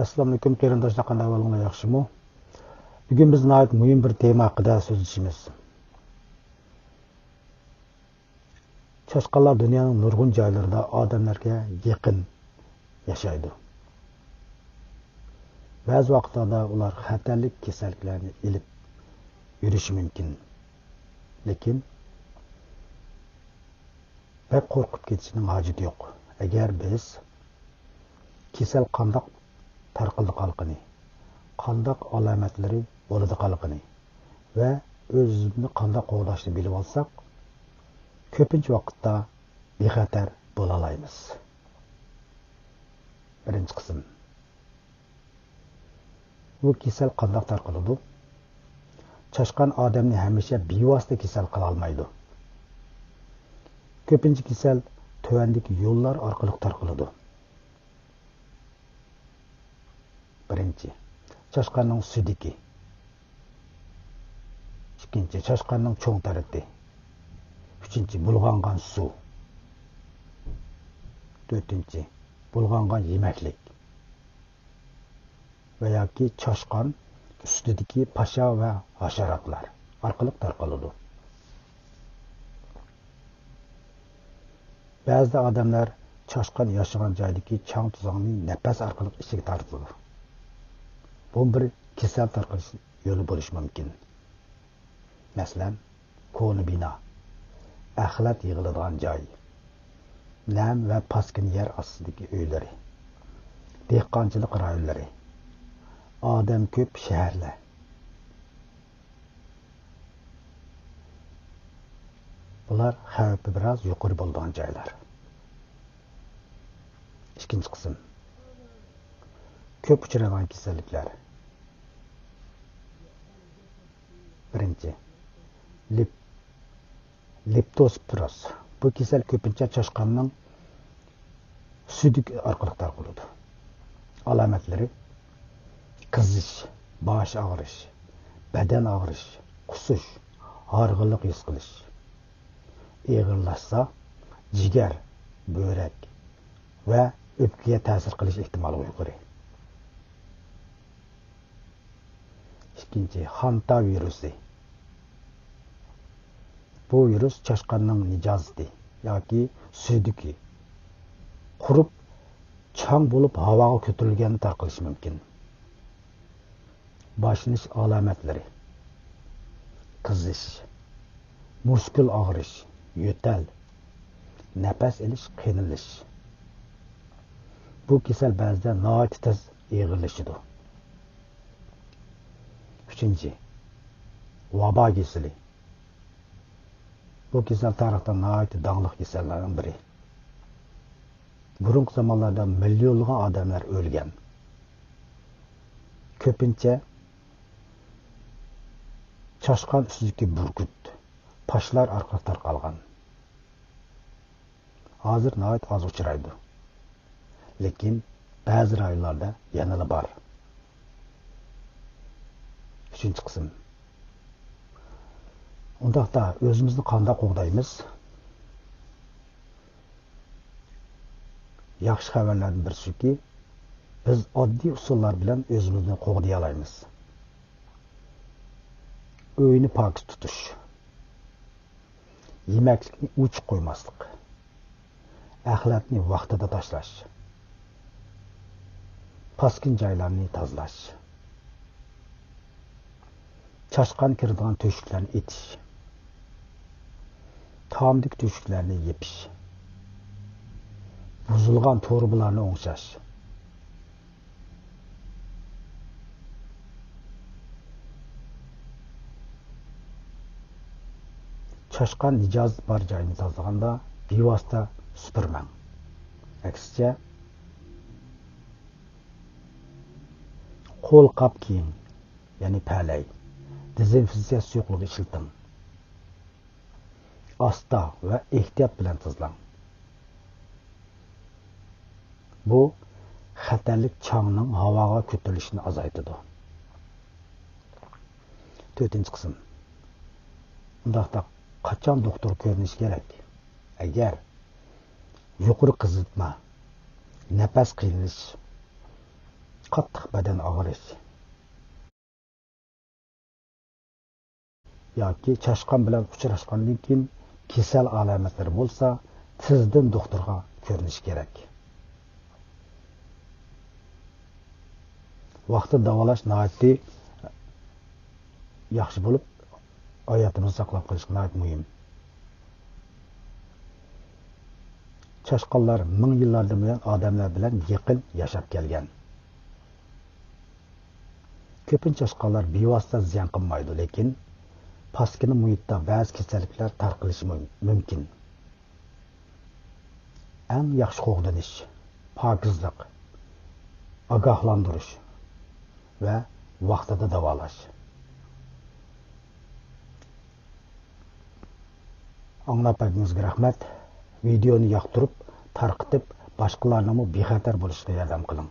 Assalomu alaykum qarindoshlar, qanday ahvolinglar, yaxshimi? Bugun biz nihoyat muhim bir tema haqida so'zlashamiz. Chashqanlar dunyoning nurg'un joylarida odamlarga yaqin yashaydi. Ba'zi vaqtlarda ular xatarli kasalliklarni ilib yurishi mumkin. Lekin pek qo'rqib ketishning hojati yo'q. Agar biz kasal qandoq tarqaldiqalqini, qandoq alomatlari bo'ladiqalqini va o'zimizni qandoq qo'g'dashni bilib olsak, ko'pincha vaqtda bexatar bo'la olamiz. Birinchi qism. Bu kasal qandoq tarqaladi? Chashqan odamni hamisha bevosita kasal qila olmaydi. Ko'pincha kasal tuvandagi yo'llar orqali tarqaladi. Birinchi, chashqanning sudiki. Ikkinchi, chashqanning cho'ng tarati. Uchinchi, bulg'angan suv. To'rtinchi, bulg'angan yemaklik. Va yoki chashqan ustidagi pasha va hasharotlar orqali tarqaladi. Ba'zi odamlar chashqan yashagan joydagi chang tuzog'ning nafas orqali ichiga tortadi. Bu bir kasal tarqalish yo'li bo'lishi mumkin. Masalan, ko'ni bino, axlat yig'iladigan joy, nam va paskin yer ostidagi uylari, dehqonchilik rayonlari, odam ko'p shaharlar. Bular xavfi biroz yuqori bo'lgan joylar. Ikkinchi qism. Ko'p uchraydigan kasalliklar. Birinchi, leptospiroz. Bu kasal ko'pincha chashqanning sudiki orqali tarqaladi. Alomatlari: qizish, bosh og'rish, badan og'rish, qusish, horg'inlik his qilish. Ig'irlashsa, jigar, böğrek va o'pkaga ta'sir qilish ehtimoli yuqori. İkinci, Hanta virusi. Bu virus chashqanning nijozati yoki sudiki qurib, chang bo'lib havoga ko'tarilganda tarqalishi mumkin. Boshlanish alomatlari: qizish, muskul og'rish, yo'tal, nafas olish qiynalish. Bu kasal ba'zida nihoyat tez ig'irlashadi. Üçüncü, vaba kesili. Bu kasal tarixda nihoyat dağlıq kasallardan biri. Burungi zamonlarda millionlagan odamlar o'lgan. Ko'pincha chashqan ustidagi burgut, pashlar orqali tarqalgan. Hozir nihoyat oz uchraydi. Lekin ba'zi rayonlarda yanada bor. Üçüncü qism. Undaqda o'zimizni qanday qo'g'daymiz? Yaxshi xabarlardan biri shuki, biz oddiy usullar bilan o'zimizni qo'g'day olamiz. Uyni pok tutish, yemaklikni uch qo'ymaslik, axlatni vaqtida tashlash, paskin joylarni tozalash, chashqan kiradigan teshiklarni etish, taomdagi teshiklarni yepish, buzilgan to'rbalarni o'ngshash, chashqan nijoz bor joyni tozalaganda bevosita supurmang. Aksicha qo'l qop kiying, ya'ni palay, dezinfeksiya suyuqligi ishlating. Asta va ehtiyot bilan tozalang. Bu xatarli changning havoga ko'tarilishini azaytadi. To'rtinchi qism. Undaqda qachon doktor ko'rinish kerak? Agar yuqori qizitma, nafas qiynalish, qattiq badan og'rish yoki chashqon bilan uchrashgandan keyin kasal alomatlari bo'lsa, tezdan doktorga ko'rinish kerak. Vaqtida davolash nihoyatda yaxshi bo'lib, hayotimizni saqlab qolish nihoyat muhim. Chashqonlar ming yillardan buyon odamlar bilan yaqin yashab kelgan. Ko'pincha chashqonlar bevosita ziyon qilmaydi, lekin paskina muhitda ba'zi kasalliklar tarqalishi mumkin. Eng yaxshi qo'g'danish, pokizlik, ogohlantirish va vaqtida davolash. Anglab rahmat. Videoni yoqtirib, tarqitib, boshqalarning bexatar bo'lishiga yordam qiling.